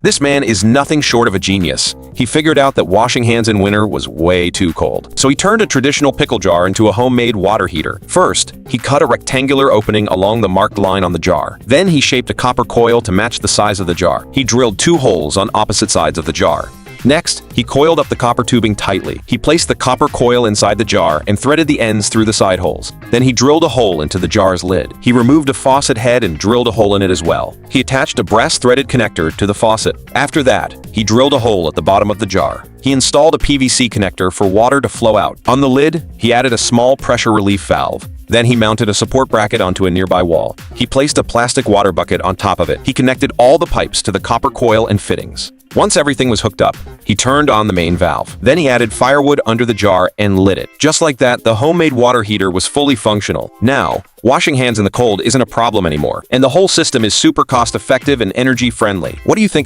This man is nothing short of a genius. He figured out that washing hands in winter was way too cold. So he turned a traditional pickle jar into a homemade water heater. First, he cut a rectangular opening along the marked line on the jar. Then he shaped a copper coil to match the size of the jar. He drilled 2 holes on opposite sides of the jar. Next, he coiled up the copper tubing tightly. He placed the copper coil inside the jar and threaded the ends through the side holes. Then he drilled a hole into the jar's lid. He removed a faucet head and drilled a hole in it as well. He attached a brass threaded connector to the faucet. After that, he drilled a hole at the bottom of the jar. He installed a PVC connector for water to flow out. On the lid, he added a small pressure relief valve. Then he mounted a support bracket onto a nearby wall. He placed a plastic water bucket on top of it. He connected all the pipes to the copper coil and fittings. Once everything was hooked up, he turned on the main valve. Then he added firewood under the jar and lit it. Just like that, the homemade water heater was fully functional. Now, washing hands in the cold isn't a problem anymore, and the whole system is super cost-effective and energy-friendly. What do you think of